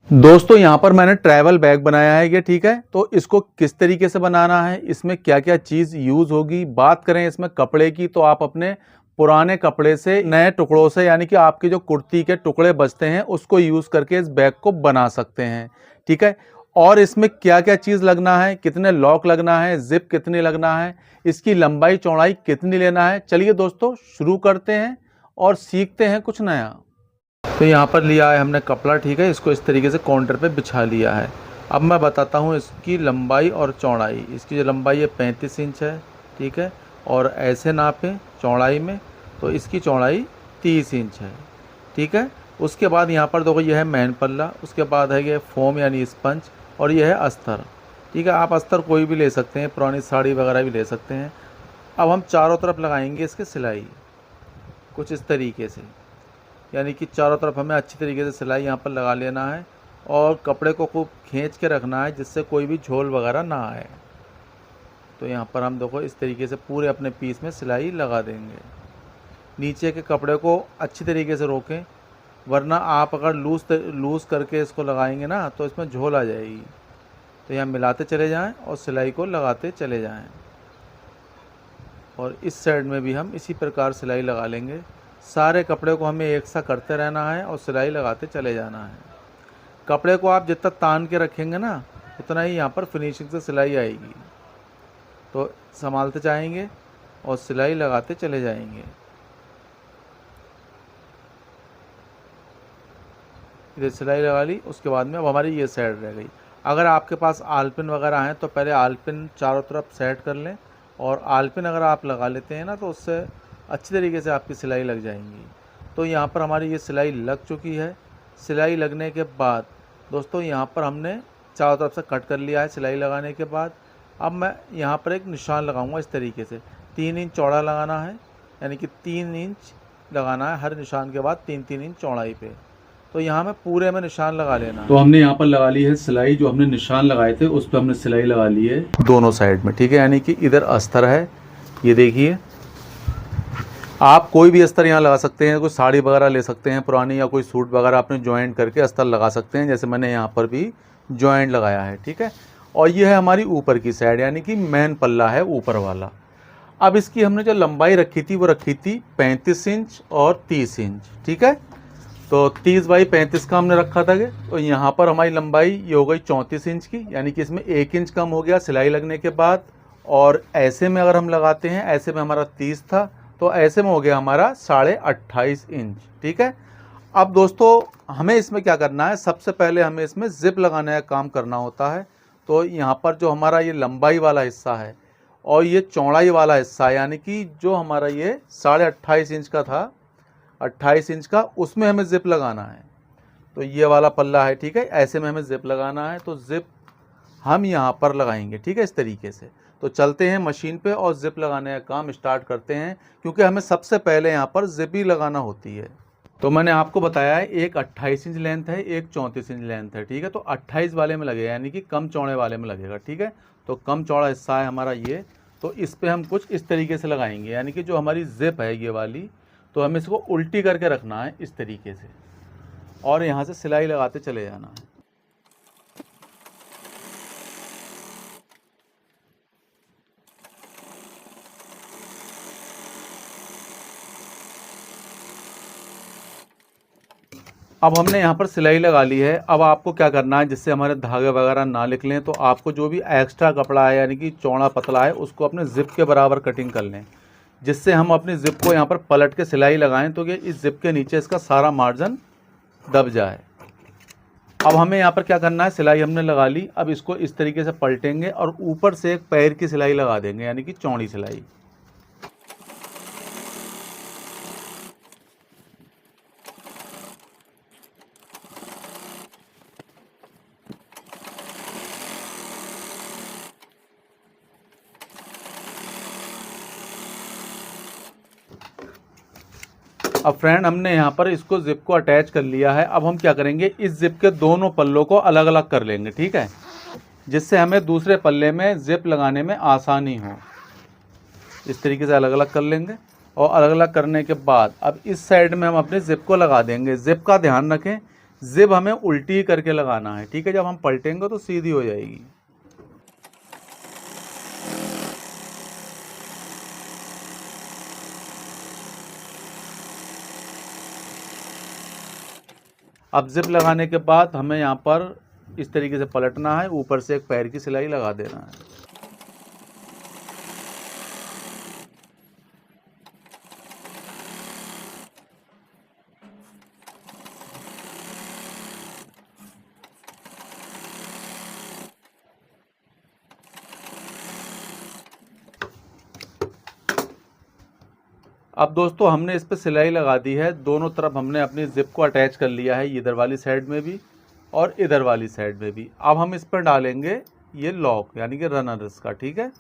दोस्तों यहाँ पर मैंने ट्रैवल बैग बनाया है ये, ठीक है। तो इसको किस तरीके से बनाना है, इसमें क्या क्या चीज़ यूज़ होगी, बात करें इसमें कपड़े की, तो आप अपने पुराने कपड़े से नए टुकड़ों से, यानी कि आपके जो कुर्ती के टुकड़े बचते हैं उसको यूज़ करके इस बैग को बना सकते हैं, ठीक है। और इसमें क्या क्या चीज़ लगना है, कितने लॉक लगना है, जिप कितनी लगना है, इसकी लंबाई चौड़ाई कितनी लेना है, चलिए दोस्तों शुरू करते हैं और सीखते हैं कुछ नया। तो यहाँ पर लिया है हमने कपड़ा, ठीक है। इसको इस तरीके से काउंटर पे बिछा लिया है। अब मैं बताता हूँ इसकी लंबाई और चौड़ाई। इसकी जो लंबाई है 35 इंच है, ठीक है। और ऐसे नापें चौड़ाई में, तो इसकी चौड़ाई 30 इंच है, ठीक है। उसके बाद यहाँ पर देखो यह है मेन पल्ला, उसके बाद है ये फोम यानी स्पंज, और यह है अस्तर, ठीक है। आप अस्तर कोई भी ले सकते हैं, पुरानी साड़ी वगैरह भी ले सकते हैं। अब हम चारों तरफ लगाएंगे इसके सिलाई कुछ इस तरीके से, यानी कि चारों तरफ हमें अच्छी तरीके से सिलाई यहाँ पर लगा लेना है और कपड़े को खूब खींच के रखना है जिससे कोई भी झोल वगैरह ना आए। तो यहाँ पर हम देखो इस तरीके से पूरे अपने पीस में सिलाई लगा देंगे। नीचे के कपड़े को अच्छी तरीके से रोकें, वरना आप अगर लूज़ करके इसको लगाएंगे ना तो इसमें झोल आ जाएगी। तो यहाँ मिलाते चले जाएँ और सिलाई को लगाते चले जाएँ। और इस साइड में भी हम इसी प्रकार सिलाई लगा लेंगे। सारे कपड़े को हमें एक सा करते रहना है और सिलाई लगाते चले जाना है। कपड़े को आप जितना तान के रखेंगे ना उतना ही यहाँ पर फिनिशिंग से सिलाई आएगी। तो संभालते जाएंगे और सिलाई लगाते चले जाएंगे। इधर सिलाई लगा ली, उसके बाद में अब हमारी ये साइड रह गई। अगर आपके पास आलपिन वगैरह हैं तो पहले आलपिन चारों तरफ सेट कर लें, और आलपिन अगर आप लगा लेते हैं ना तो उससे अच्छी तरीके से आपकी सिलाई लग जाएंगी। तो यहाँ पर हमारी ये सिलाई लग चुकी है। सिलाई लगने के बाद दोस्तों यहाँ पर हमने चारों तरफ से कट कर लिया है सिलाई लगाने के बाद। अब मैं यहाँ पर एक निशान लगाऊंगा इस तरीके से। 3 इंच चौड़ा लगाना है, यानी कि 3 इंच लगाना है हर निशान के बाद 3-3 इंच चौड़ाई पे। तो यहाँ में पूरे में निशान लगा लेना है। तो हमने यहाँ पर लगा ली है सिलाई, जो हमने निशान लगाए थे उस पर हमने सिलाई लगा ली है दोनों साइड में, ठीक है। यानी कि इधर अस्तर है, ये देखिए। आप कोई भी अस्तर यहाँ लगा सकते हैं, कोई साड़ी वगैरह ले सकते हैं पुरानी, या कोई सूट वगैरह आपने जॉइंट करके अस्तर लगा सकते हैं, जैसे मैंने यहाँ पर भी जॉइंट लगाया है, ठीक है। और ये है हमारी ऊपर की साइड, यानी कि मेन पल्ला है ऊपर वाला। अब इसकी हमने जो लंबाई रखी थी वो रखी थी 35 इंच और 30 इंच, ठीक है। तो 30 बाई 35 का हमने रखा था कि, तो यहाँ पर हमारी लंबाई ये हो गई 34 इंच की, यानी कि इसमें 1 इंच कम हो गया सिलाई लगने के बाद। और ऐसे में अगर हम लगाते हैं, ऐसे में हमारा 30 था तो ऐसे में हो गया हमारा 28.5 इंच, ठीक है। अब दोस्तों हमें इसमें क्या करना है, सबसे पहले हमें इसमें जिप लगाने का काम करना होता है। तो यहाँ पर जो हमारा ये लंबाई वाला हिस्सा है और ये चौड़ाई वाला हिस्सा, यानी कि जो हमारा ये 28.5 इंच का था, 28 इंच का, उसमें हमें जिप लगाना है। तो ये वाला पल्ला है, ठीक है, ऐसे में हमें जिप लगाना है। तो जिप हम यहाँ पर लगाएंगे, ठीक है, इस तरीके से। तो चलते हैं मशीन पे और जिप लगाने का काम स्टार्ट करते हैं, क्योंकि हमें सबसे पहले यहाँ पर जिप ही लगाना होती है। तो मैंने आपको बताया है एक 28 इंच लेंथ है, एक 34 इंच लेंथ है, ठीक है। तो 28 वाले में लगेगा, यानी कि कम चौड़े वाले में लगेगा, ठीक है। तो कम चौड़ा हिस्सा है हमारा ये, तो इस पर हम कुछ इस तरीके से लगाएंगे, यानी कि जो हमारी जिप है ये वाली, तो हमें इसको उल्टी करके रखना है इस तरीके से, और यहाँ से सिलाई लगाते चले जाना है। अब हमने यहाँ पर सिलाई लगा ली है। अब आपको क्या करना है, जिससे हमारे धागे वगैरह ना निकलें, तो आपको जो भी एक्स्ट्रा कपड़ा है, यानी कि चौड़ा पतला है, उसको अपने जिप के बराबर कटिंग कर लें, जिससे हम अपनी जिप को यहाँ पर पलट के सिलाई लगाएं तो कि इस जिप के नीचे इसका सारा मार्जिन दब जाए। अब हमें यहाँ पर क्या करना है, सिलाई हमने लगा ली, अब इसको इस तरीके से पलटेंगे और ऊपर से एक पैर की सिलाई लगा देंगे, यानी कि चौड़ी सिलाई। अब फ्रेंड हमने यहाँ पर इसको जिप को अटैच कर लिया है। अब हम क्या करेंगे, इस जिप के दोनों पल्लों को अलग अलग कर लेंगे, ठीक है, जिससे हमें दूसरे पल्ले में जिप लगाने में आसानी हो। इस तरीके से अलग अलग कर लेंगे, और अलग अलग करने के बाद अब इस साइड में हम अपने जिप को लगा देंगे। जिप का ध्यान रखें जिप हमें उल्टी करके लगाना है, ठीक है। जब हम पलटेंगे तो सीधी हो जाएगी। अब जिप लगाने के बाद हमें यहाँ पर इस तरीके से पलटना है, ऊपर से एक पैर की सिलाई लगा देना है। अब दोस्तों हमने इस पर सिलाई लगा दी है, दोनों तरफ हमने अपनी जिप को अटैच कर लिया है, इधर वाली साइड में भी और इधर वाली साइड में भी। अब हम इस पर डालेंगे ये लॉक, यानी कि रनर इसका, ठीक है।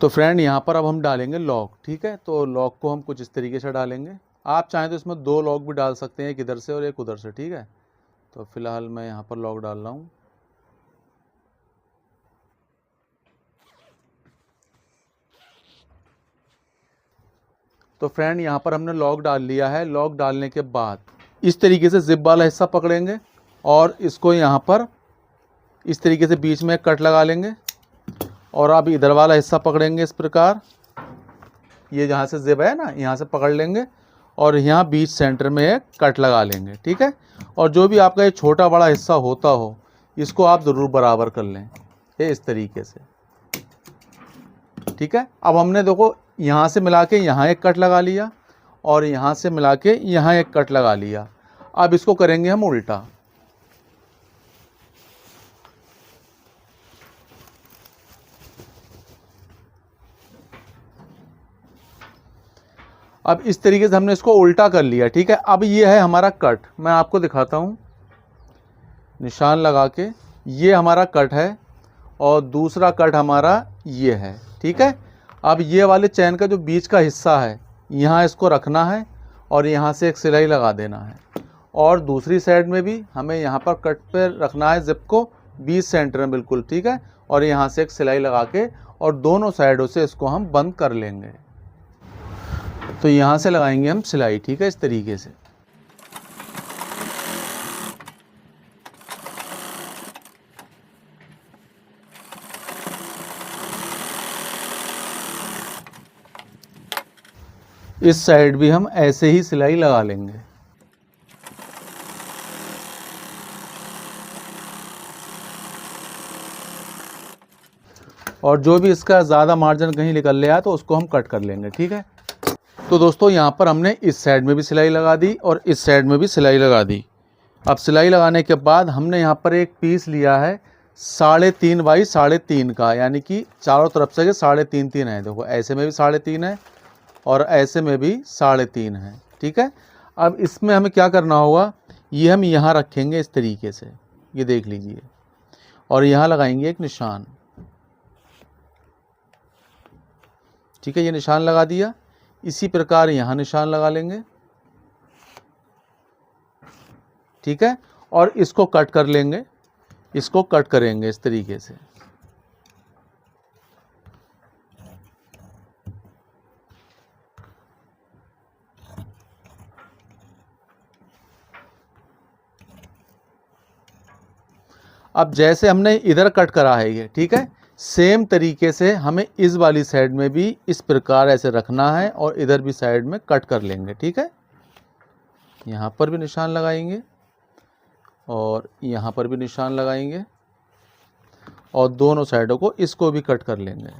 तो फ्रेंड यहाँ पर अब हम डालेंगे लॉक, ठीक है। तो लॉक को हम कुछ इस तरीके से डालेंगे। आप चाहें तो इसमें 2 लॉक भी डाल सकते हैं, एक इधर से और एक उधर से, ठीक है। तो फिलहाल मैं यहाँ पर लॉक डाल रहा हूँ। तो फ्रेंड यहाँ पर हमने लॉक डाल लिया है। लॉक डालने के बाद इस तरीके से जिप वाला हिस्सा पकड़ेंगे और इसको यहाँ पर इस तरीके से बीच में एक कट लगा लेंगे और अब इधर वाला हिस्सा पकड़ेंगे इस प्रकार। ये जहाँ से जिप है ना, यहाँ से पकड़ लेंगे और यहाँ बीच सेंटर में एक कट लगा लेंगे, ठीक है। और जो भी आपका ये छोटा बड़ा हिस्सा होता हो इसको आप ज़रूर बराबर कर लें, ये इस तरीके से, ठीक है। अब हमने देखो यहाँ से मिला के यहाँ एक कट लगा लिया और यहाँ से मिला के यहाँ एक कट लगा लिया। अब इसको करेंगे हम उल्टा। अब इस तरीके से हमने इसको उल्टा कर लिया, ठीक है। अब ये है हमारा कट, मैं आपको दिखाता हूँ निशान लगा के। ये हमारा कट है और दूसरा कट हमारा ये है, ठीक है। अब ये वाले चैन का जो बीच का हिस्सा है यहाँ इसको रखना है और यहाँ से एक सिलाई लगा देना है। और दूसरी साइड में भी हमें यहाँ पर कट पे रखना है जिप को, बीच सेंटर में बिल्कुल, ठीक है। और यहाँ से एक सिलाई लगा के और दोनों साइडों से इसको हम बंद कर लेंगे। तो यहाँ से लगाएंगे हम सिलाई, ठीक है, इस तरीके से। इस साइड भी हम ऐसे ही सिलाई लगा लेंगे। और जो भी इसका ज़्यादा मार्जिन कहीं निकल ले आया तो उसको हम कट कर लेंगे, ठीक है। तो दोस्तों यहाँ पर हमने इस साइड में भी सिलाई लगा दी और इस साइड में भी सिलाई लगा दी। अब सिलाई लगाने के बाद हमने यहाँ पर एक पीस लिया है 3.5 बाई 3.5 का, यानी कि चारों तरफ से 3.5 है। देखो ऐसे में भी 3.5 है और ऐसे में भी 3.5 है, ठीक है। अब इसमें हमें क्या करना होगा, ये हम यहाँ रखेंगे इस तरीके से, ये देख लीजिए, और यहाँ लगाएंगे एक निशान, ठीक है। ये निशान लगा दिया। इसी प्रकार यहाँ निशान लगा लेंगे, ठीक है। और इसको कट कर लेंगे, इसको कट करेंगे इस तरीके से। अब जैसे हमने इधर कट करा है ये, ठीक है, सेम तरीके से हमें इस वाली साइड में भी इस प्रकार ऐसे रखना है और इधर भी साइड में कट कर लेंगे, ठीक है। यहाँ पर भी निशान लगाएंगे और यहाँ पर भी निशान लगाएंगे और दोनों साइडों को इसको भी कट कर लेंगे।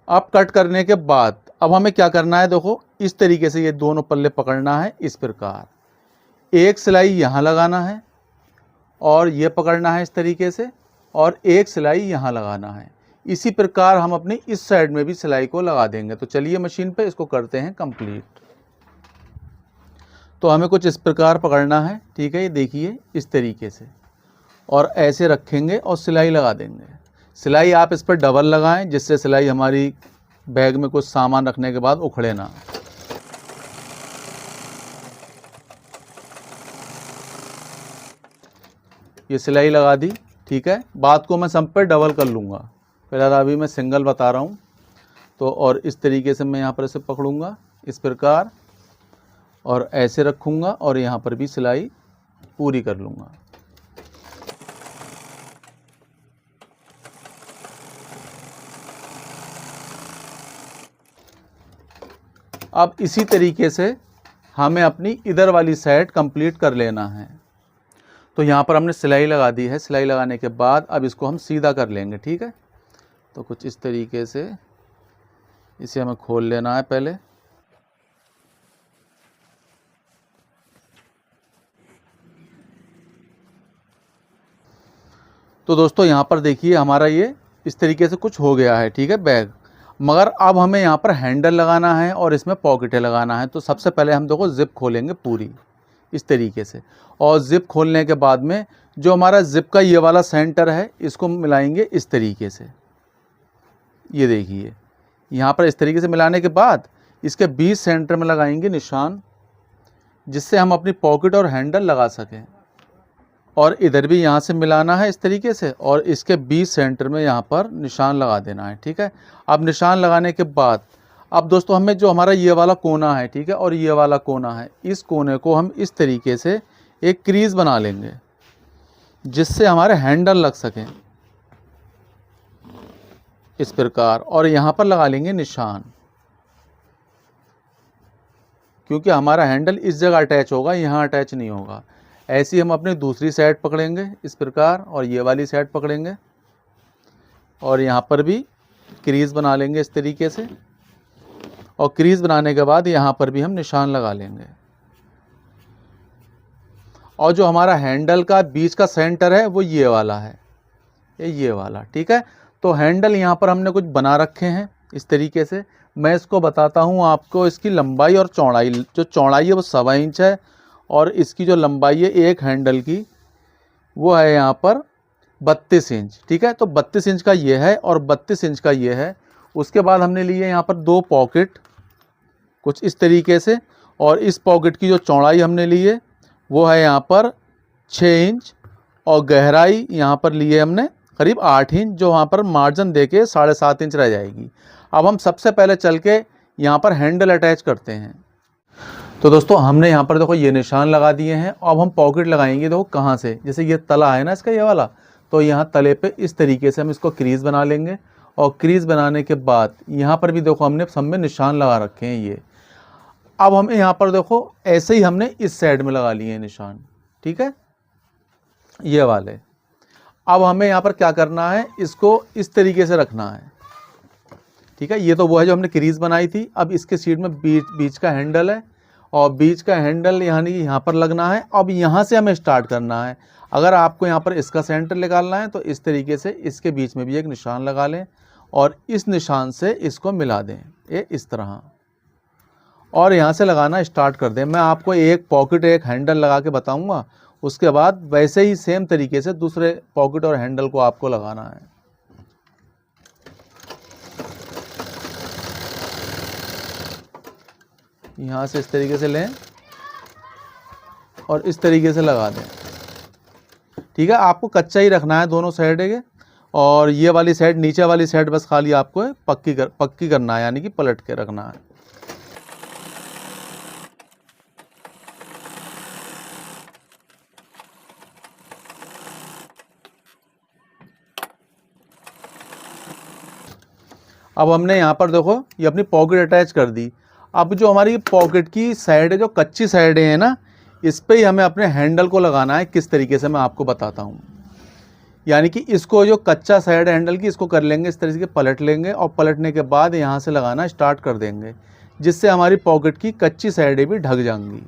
अब कट करने के बाद अब हमें क्या करना है, देखो इस तरीके से ये दोनों पल्ले पकड़ना है इस प्रकार। एक सिलाई यहाँ लगाना है और ये पकड़ना है इस तरीके से और एक सिलाई यहाँ लगाना है। इसी प्रकार हम अपनी इस साइड में भी सिलाई को लगा देंगे। तो चलिए मशीन पे इसको करते हैं कंप्लीट। तो हमें कुछ इस प्रकार पकड़ना है, ठीक है, ये देखिए इस तरीके से, और ऐसे रखेंगे और सिलाई लगा देंगे। सिलाई आप इस पर डबल लगाएं जिससे सिलाई हमारी बैग में कुछ सामान रखने के बाद उखड़े ना। ये सिलाई लगा दी, ठीक है। बात को मैं सब पे डबल कर लूँगा। फिलहाल अभी मैं सिंगल बता रहा हूँ। तो और इस तरीके से मैं यहाँ पर इसे पकड़ूँगा इस प्रकार और ऐसे रखूँगा और यहाँ पर भी सिलाई पूरी कर लूँगा। अब इसी तरीके से हमें अपनी इधर वाली साइड कंप्लीट कर लेना है। तो यहाँ पर हमने सिलाई लगा दी है। सिलाई लगाने के बाद अब इसको हम सीधा कर लेंगे, ठीक है। तो कुछ इस तरीके से इसे हमें खोल लेना है पहले। तो दोस्तों यहाँ पर देखिए हमारा ये इस तरीके से कुछ हो गया है, ठीक है, बैग। मगर अब हमें यहाँ पर हैंडल लगाना है और इसमें पॉकेटें लगाना है। तो सबसे पहले हम देखो ज़िप खोलेंगे पूरी इस तरीके से, और ज़िप खोलने के बाद में जो हमारा ज़िप का ये वाला सेंटर है इसको मिलाएंगे इस तरीके से। ये देखिए यहाँ पर इस तरीके से मिलाने के बाद इसके बीच सेंटर में लगाएंगे निशान, जिससे हम अपनी पॉकेट और हैंडल लगा सकें। और इधर भी यहाँ से मिलाना है इस तरीके से और इसके बीच सेंटर में यहाँ पर निशान लगा देना है, ठीक है। अब निशान लगाने के बाद अब दोस्तों हमें जो हमारा ये वाला कोना है, ठीक है, और ये वाला कोना है, इस कोने को हम इस तरीके से एक क्रीज बना लेंगे जिससे हमारे हैंडल लग सकें इस प्रकार। और यहाँ पर लगा लेंगे निशान, क्योंकि हमारा हैंडल इस जगह अटैच होगा, यहाँ अटैच नहीं होगा। ऐसे ही हम अपनी दूसरी साइड पकड़ेंगे इस प्रकार और ये वाली साइड पकड़ेंगे और यहाँ पर भी क्रीज बना लेंगे इस तरीके से। और क्रीज बनाने के बाद यहाँ पर भी हम निशान लगा लेंगे। और जो हमारा हैंडल का बीच का सेंटर है वो ये वाला है, ये वाला, ठीक है। तो हैंडल यहाँ पर हमने कुछ बना रखे हैं इस तरीके से। मैं इसको बताता हूँ आपको। इसकी लंबाई और चौड़ाई, जो चौड़ाई है वो 1.25 इंच है और इसकी जो लंबाई है एक हैंडल की वो है यहाँ पर 32 इंच, ठीक है। तो 32 इंच का ये है और 32 इंच का ये है। उसके बाद हमने लिए यहाँ पर 2 पॉकेट कुछ इस तरीके से, और इस पॉकेट की जो चौड़ाई हमने ली है वो है यहाँ पर 6 इंच और गहराई यहाँ पर लिए हमने करीब 8 इंच, जो वहाँ पर मार्जिन दे के 7.5 इंच रह जाएगी। अब हम सबसे पहले चल के यहाँ पर हैंडल अटैच करते हैं। तो दोस्तों हमने यहाँ पर देखो ये निशान लगा दिए हैं। अब हम पॉकेट लगाएंगे, देखो कहाँ से, जैसे ये तला है ना इसका ये वाला, तो यहाँ तले पे इस तरीके से हम इसको क्रीज बना लेंगे। और क्रीज बनाने के बाद यहाँ पर भी देखो हमने सब में निशान लगा रखे हैं ये। अब हमें यहाँ पर देखो ऐसे ही हमने इस साइड में लगा लिए हैं निशान, ठीक है, ये वाले। अब हमें यहाँ पर क्या करना है, इसको इस तरीके से रखना है, ठीक है। ये तो वो है जो हमने क्रीज बनाई थी। अब इसके सीट में बीच का हैंडल है और बीच का हैंडल यानी यहाँ पर लगना है। अब यहाँ से हमें स्टार्ट करना है। अगर आपको यहाँ पर इसका सेंटर निकालना है तो इस तरीके से इसके बीच में भी एक निशान लगा लें और इस निशान से इसको मिला दें, ये इस तरह, और यहाँ से लगाना स्टार्ट कर दें। मैं आपको एक पॉकेट एक हैंडल लगा के बताऊँगा, उसके बाद वैसे ही सेम तरीके से दूसरे पॉकेट और हैंडल को आपको लगाना है। यहाँ से इस तरीके से लें और इस तरीके से लगा दें, ठीक है। आपको कच्चा ही रखना है दोनों साइड के, और ये वाली साइड, नीचे वाली साइड बस खाली आपको पक्की करना है, यानी कि पलट के रखना है। अब हमने यहाँ पर देखो ये अपनी पॉकेट अटैच कर दी। अब जो हमारी पॉकेट की साइड है, जो कच्ची साइडें हैं ना, इस पे ही हमें अपने हैंडल को लगाना है। किस तरीके से मैं आपको बताता हूँ। यानी कि इसको जो कच्चा साइड है हैंडल की, इसको कर लेंगे इस तरीके से, पलट लेंगे और पलटने के बाद यहाँ से लगाना स्टार्ट कर देंगे, जिससे हमारी पॉकेट की कच्ची साइडें भी ढक जाएंगी।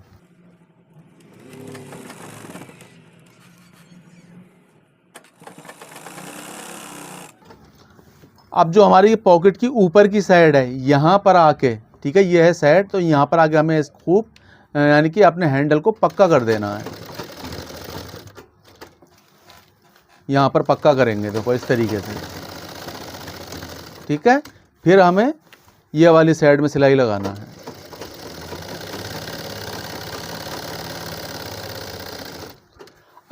अब जो हमारी पॉकेट की ऊपर की साइड है यहाँ पर आके, ठीक है, ये है साइड, तो यहाँ पर आके हमें खूब यानी कि अपने हैंडल को पक्का कर देना है। यहाँ पर पक्का करेंगे देखो इस तरीके से, ठीक है। फिर हमें ये वाली साइड में सिलाई लगाना है।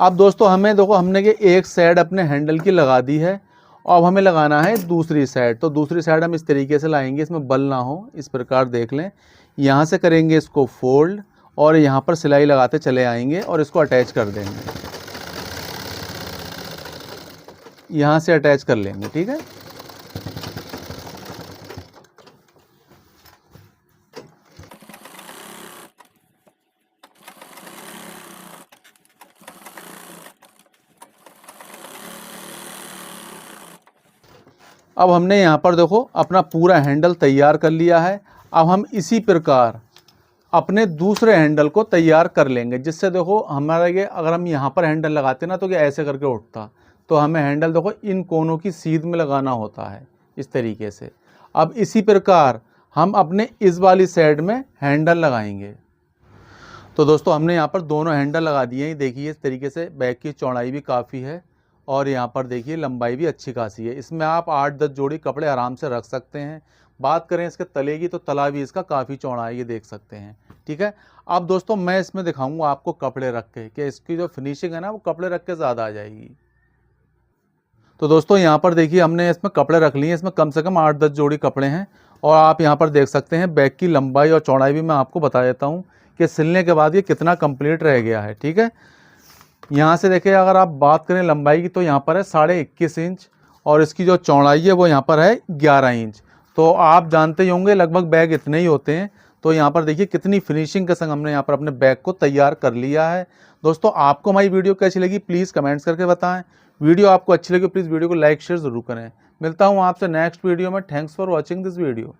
अब दोस्तों हमें देखो, हमने ये एक साइड अपने हैंडल की लगा दी है, अब हमें लगाना है दूसरी साइड। तो दूसरी साइड हम इस तरीके से लाएंगे, इसमें बल ना हो, इस प्रकार देख लें। यहाँ से करेंगे इसको फोल्ड और यहाँ पर सिलाई लगाते चले आएंगे और इसको अटैच कर देंगे, यहाँ से अटैच कर लेंगे, ठीक है। अब हमने यहाँ पर देखो अपना पूरा हैंडल तैयार कर लिया है। अब हम इसी प्रकार अपने दूसरे हैंडल को तैयार कर लेंगे, जिससे देखो हमारा ये, अगर हम यहाँ पर हैंडल लगाते ना तो ये ऐसे करके उठता, तो हमें हैंडल देखो इन कोनों की सीध में लगाना होता है इस तरीके से। अब इसी प्रकार हम अपने इस वाली साइड में हैंडल लगाएंगे। तो दोस्तों हमने यहाँ पर दोनों हैंडल लगा दिए हैं, देखिए इस तरीके से। बैग की चौड़ाई भी काफ़ी है और यहाँ पर देखिए लंबाई भी अच्छी खासी है। इसमें आप 8-10 जोड़ी कपड़े आराम से रख सकते हैं। बात करें इसके तले की, तो तला भी इसका काफ़ी चौड़ा है, ये देख सकते हैं, ठीक है। अब दोस्तों मैं इसमें दिखाऊंगा आपको कपड़े रख के, कि इसकी जो फिनिशिंग है ना वो कपड़े रख के ज़्यादा आ जाएगी। तो दोस्तों यहाँ पर देखिए हमने इसमें कपड़े रख लिए हैं, इसमें कम से कम 8-10 जोड़ी कपड़े हैं। और आप यहाँ पर देख सकते हैं बैग की लंबाई और चौड़ाई भी मैं आपको बता देता हूँ कि सिलने के बाद ये कितना कंप्लीट रह गया है, ठीक है। यहाँ से देखिए, अगर आप बात करें लंबाई की, तो यहाँ पर है 21.5 इंच और इसकी जो चौड़ाई है वो यहाँ पर है 11 इंच। तो आप जानते ही होंगे लगभग बैग इतने ही होते हैं। तो यहाँ पर देखिए कितनी फिनिशिंग के संग हमने यहाँ पर अपने बैग को तैयार कर लिया है। दोस्तों आपको हमारी वीडियो कैसी लगी प्लीज़ कमेंट्स करके बताएं। वीडियो आपको अच्छी लगी प्लीज़ वीडियो को लाइक शेयर ज़रूर करें। मिलता हूँ आपसे नेक्स्ट वीडियो में। Thanks for watching this video.